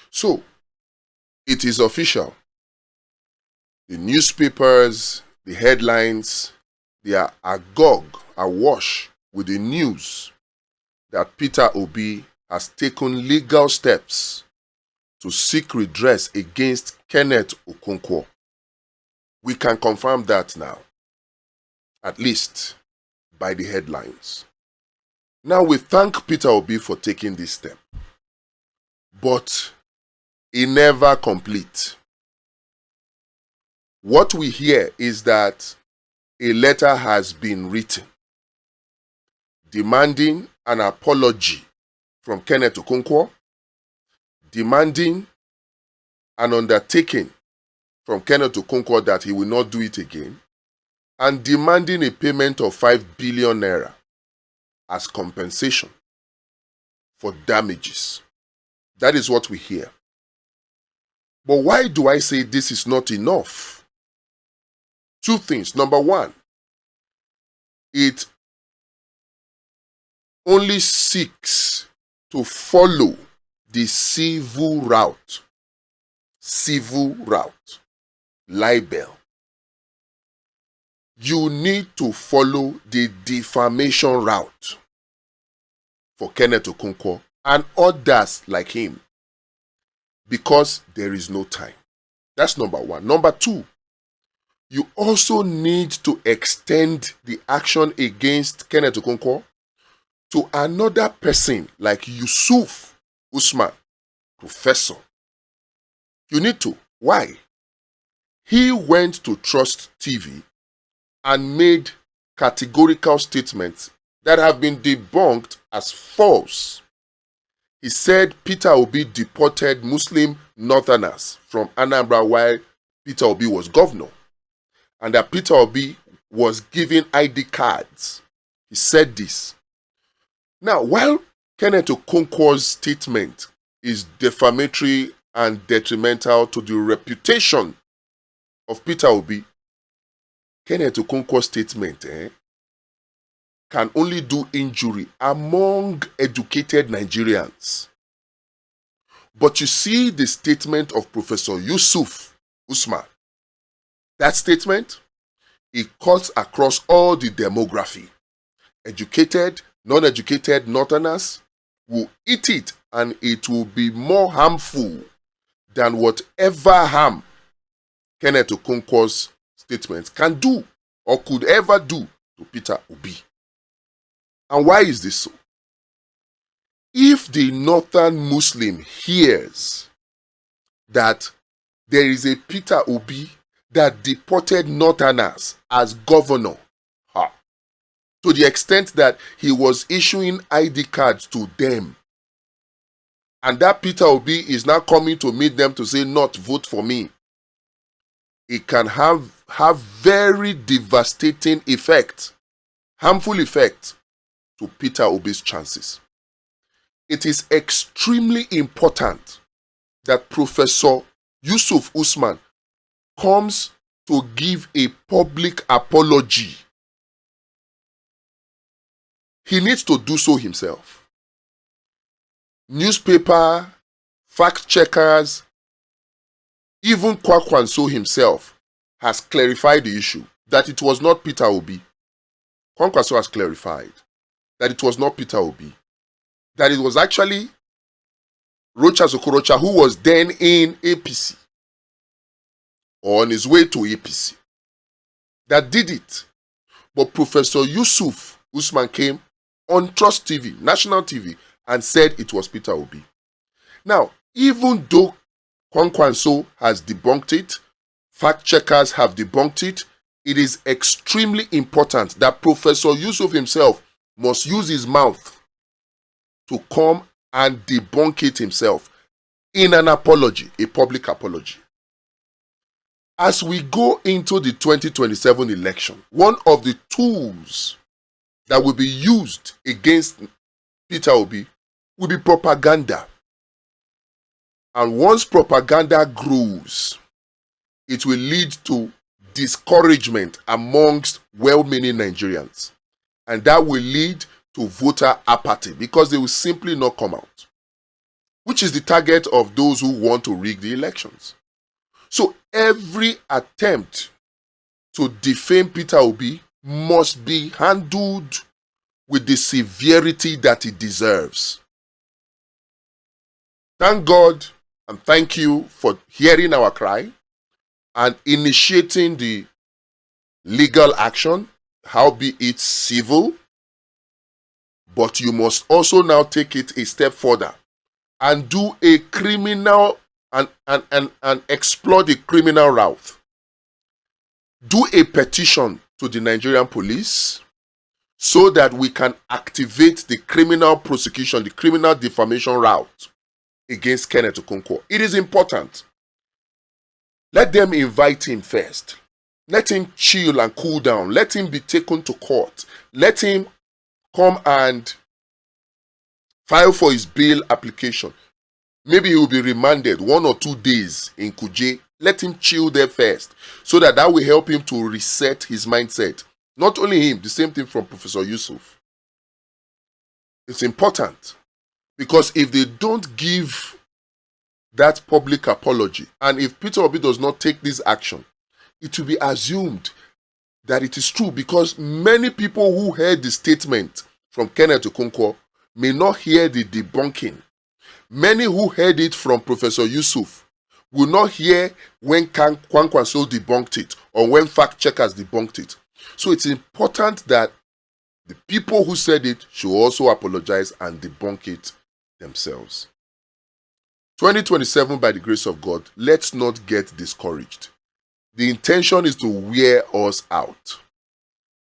So, it is official. The newspapers, the headlines, they are agog, awash with the news that Peter Obi has taken legal steps to seek redress against Kenneth Okonkwo. We can confirm that now, at least by the headlines. Now we thank Peter Obi for taking this step, but it never complete. What we hear is that a letter has been written demanding an apology from Kenneth Okonkwo, demanding an undertaking from Kenneth Okonkwo that he will not do it again, and demanding a payment of 5 billion naira as compensation for damages. That is what we hear. But why do I say this is not enough? Two things. Number one, it only seeks to follow the civil route. Civil route. Libel. You need to follow the defamation route for Kenneth Okonkwo and others like him, because there is no time. That's number one. Number two, you also need to extend the action against Kenneth Okonkwo to another person like Yusuf Usman, professor. You need to. Why? He went to Trust TV and made categorical statements that have been debunked as false. He said Peter Obi deported Muslim northerners from Anambra while Peter Obi was governor, and that Peter Obi was given ID cards. He said this. Now, while Kenneth Okonkwo's statement is defamatory and detrimental to the reputation of Peter Obi, Kenneth Okonkwo's statement can only do injury among educated Nigerians. But you see the statement of Professor Yusuf Usman. That statement, it cuts across all the demography. Educated, non-educated northerners will eat it, and it will be more harmful than whatever harm Kenneth Okonkwo's statements can do or could ever do to Peter Obi. And why is this so? If the northern Muslim hears that there is a Peter Obi that deported northerners as governor, to the extent that he was issuing ID cards to them, and that Peter Obi is now coming to meet them to say, not vote for me, it can have very devastating effect, harmful effect to Peter Obi's chances. It is extremely important that Professor Yusuf Usman comes to give a public apology. He needs to do so himself. Newspaper, fact checkers, even Kwakwanso himself has clarified the issue that it was not Peter Obi. Kwakwanso has clarified that it was not Peter Obi, that it was actually Rochas Okorocha, who was then in APC or on his way to APC, that did it. But Professor Yusuf Usman came on Trust TV, national TV, and said it was Peter Obi. Now, even though Kwakwanso has debunked it, fact checkers have debunked it, it is extremely important that Professor Yusuf himself must use his mouth to come and debunk it himself in an apology, a public apology. As we go into the 2027 election, one of the tools that will be used against Peter Obi will be propaganda. And once propaganda grows, it will lead to discouragement amongst well-meaning Nigerians. And that will lead to voter apathy because they will simply not come out. which is the target of those who want to rig the elections. So every attempt to defame Peter Obi must be handled with the severity that it deserves. Thank God and thank you for hearing our cry and initiating the legal action, howbeit it's civil, but you must also now take it a step further and do a criminal and explore the criminal route. Do a petition to the Nigerian police so that we can activate the criminal prosecution, the criminal defamation route against Kenneth Okonkwo. It is important. Let them invite him first. Let him chill and cool down. Let him be taken to court. Let him come and file for his bail application. Maybe he will be remanded 1 or 2 days in Kuje. Let him chill there first so that will help him to reset his mindset. Not only him, the same thing from Professor Yusuf. It's important because if they don't give that public apology and if Peter Obi does not take this action, it will be assumed that it is true because many people who heard the statement from Kenneth Okonkwo may not hear the debunking. Many who heard it from Professor Yusuf will not hear when Kwankwaso debunked it or when fact checkers debunked it. So it's important that the people who said it should also apologize and debunk it themselves. 2027, by the grace of God, let's not get discouraged. The intention is to wear us out,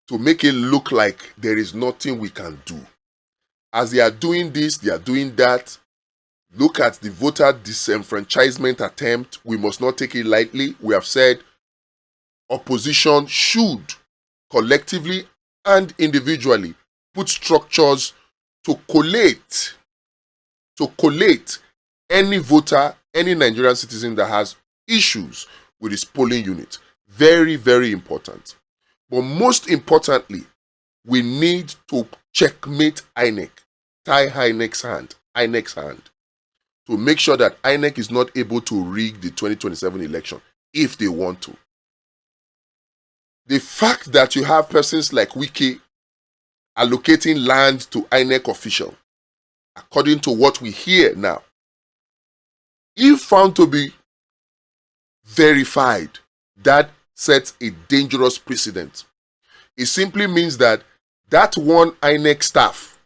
to make it look like there is nothing we can do. As they are doing this, they are doing that. Look at the voter disenfranchisement attempt. We must not take it lightly. We have said opposition should collectively and individually put structures to collate any voter, any Nigerian citizen that has issues with his polling unit. Very, very important. But most importantly, we need to checkmate INEC, tie INEC's hand, to make sure that INEC is not able to rig the 2027 election if they want to. The fact that you have persons like Wike allocating land to INEC official, according to what we hear now, if found to be verified, that sets a dangerous precedent. It simply means that one INEC staff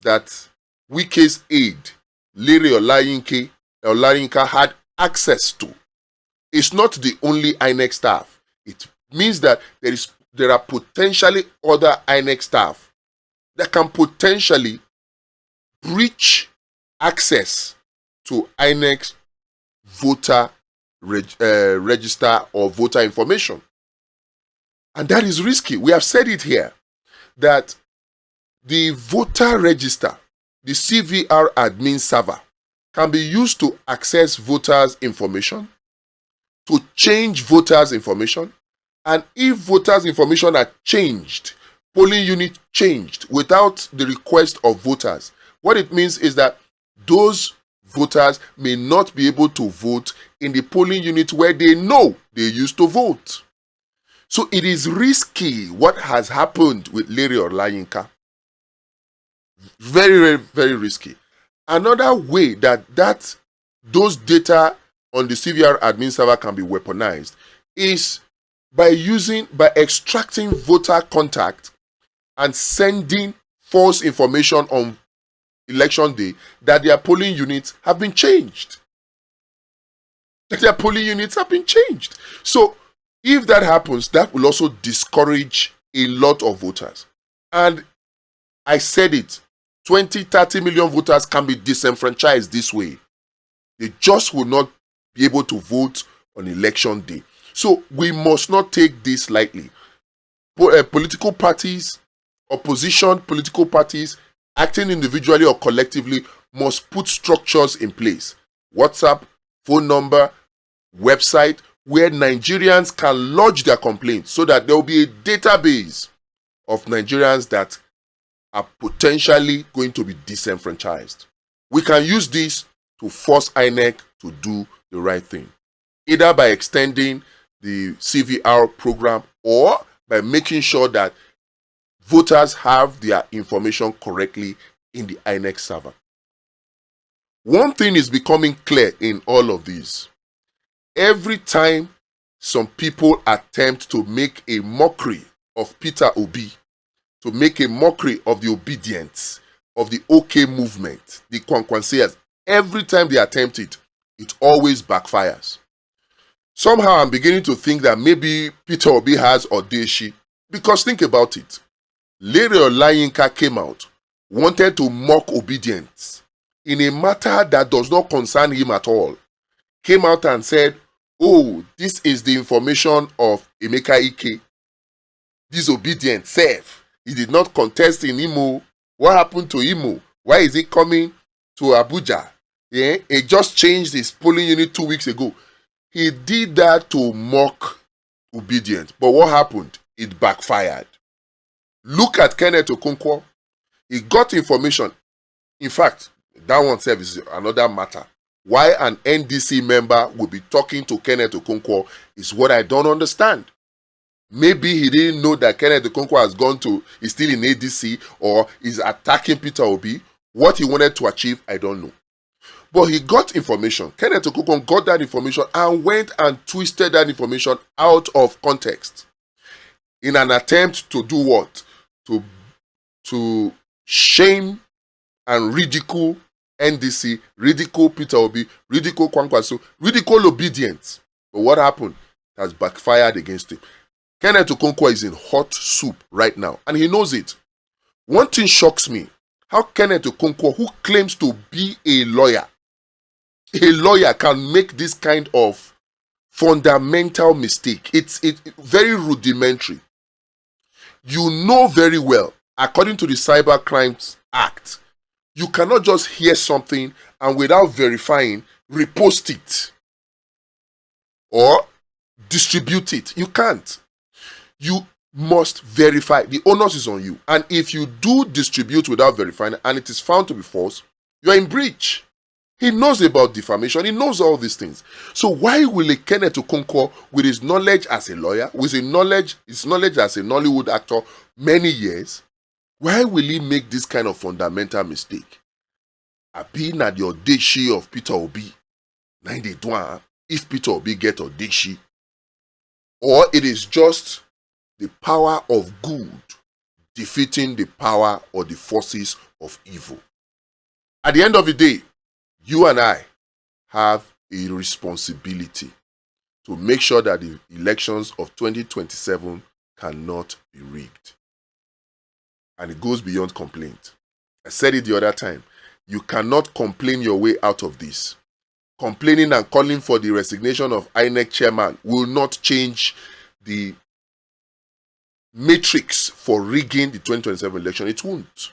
that Wike's aide, Larry Olayinka had access to, is not the only INEC staff. It means that there are potentially other INEC staff that can potentially breach access to INEC's voter register or voter information. And that is risky. We have said it here that the voter register, the CVR admin server, can be used to access voters' information, to change voters' information, and if voters' information are changed, polling unit changed without the request of voters, what it means is that those voters may not be able to vote in the polling unit where they know they used to vote. So it is risky what has happened with Larry Olayinka. Very, very, very risky. Another way that those data on the CVR admin server can be weaponized is by extracting voter contact and sending false information on election day that their polling units have been changed. So if that happens, that will also discourage a lot of voters. And I said it, 20-30 million voters can be disenfranchised this way. They just will not be able to vote on election day. So we must not take this lightly. Political parties, opposition political parties, acting individually or collectively, must put structures in place. WhatsApp, phone number, website, where Nigerians can lodge their complaints so that there will be a database of Nigerians that are potentially going to be disenfranchised. We can use this to force INEC to do the right thing, either by extending the CVR program or by making sure that voters have their information correctly in the INEC server. One thing is becoming clear in all of these. Every time some people attempt to make a mockery of Peter Obi, to make a mockery of the obedience, of the OK movement, the Kwankwanseyers, every time they attempt it, it always backfires. Somehow I'm beginning to think that maybe Peter Obi has audacy, because think about it. Lady Olayinka came out, wanted to mock obedience in a matter that does not concern him at all. Came out and said, oh, this is the information of Emeka Ike. Disobedient, self. He did not contest in Imo. What happened to Imo? Why is he coming to Abuja? Yeah? He just changed his polling unit 2 weeks ago. He did that to mock obedience. But what happened? It backfired. Look at Kenneth Okonkwo. He got information. In fact, that one self is another matter. Why an NDC member would be talking to Kenneth Okonkwo is what I don't understand. Maybe he didn't know that Kenneth Okonkwo is still in ADC, or is attacking Peter Obi. What he wanted to achieve, I don't know. But he got information. Kenneth Okonkwo got that information and went and twisted that information out of context in an attempt to do what? To shame and ridicule NDC, ridicule Peter Obi, ridicule Kwankwaso, ridicule obedience. But what happened? It has backfired against him. Kenneth Okonkwo is in hot soup right now, and he knows it. One thing shocks me, how Kenneth Okonkwo, who claims to be a lawyer can make this kind of fundamental mistake. It's very rudimentary. You know very well, according to the Cyber Crimes Act, you cannot just hear something and without verifying, repost it or distribute it. You can't. You must verify. The onus is on you. And if you do distribute without verifying and it is found to be false, you are in breach. He knows about defamation. He knows all these things. So why will a Kenneth Okonkwo, with his knowledge as a lawyer, with his knowledge as a Nollywood actor many years, why will he make this kind of fundamental mistake? Abi na the audacy of Peter Obi. Na they do if Peter Obi get audacy. Or it is just the power of good defeating the power or the forces of evil. At the end of the day, you and I have a responsibility to make sure that the elections of 2027 cannot be rigged. And it goes beyond complaint. I said it the other time. You cannot complain your way out of this. Complaining and calling for the resignation of INEC chairman will not change the matrix for rigging the 2027 election. It won't.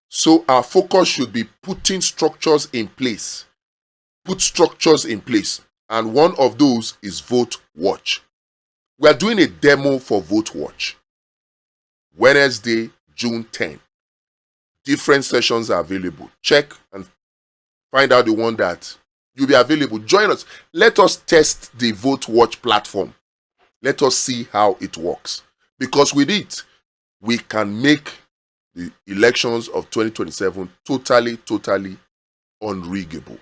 So our focus should be putting structures in place. Put structures in place. And one of those is Vote Watch. We are doing a demo for Vote Watch. Wednesday, June 10. Different sessions are available. Check and find out the one that you'll be available. Join us. Let us test the Vote Watch platform. Let us see how it works. Because with it, we can make the elections of 2027 totally unriggable.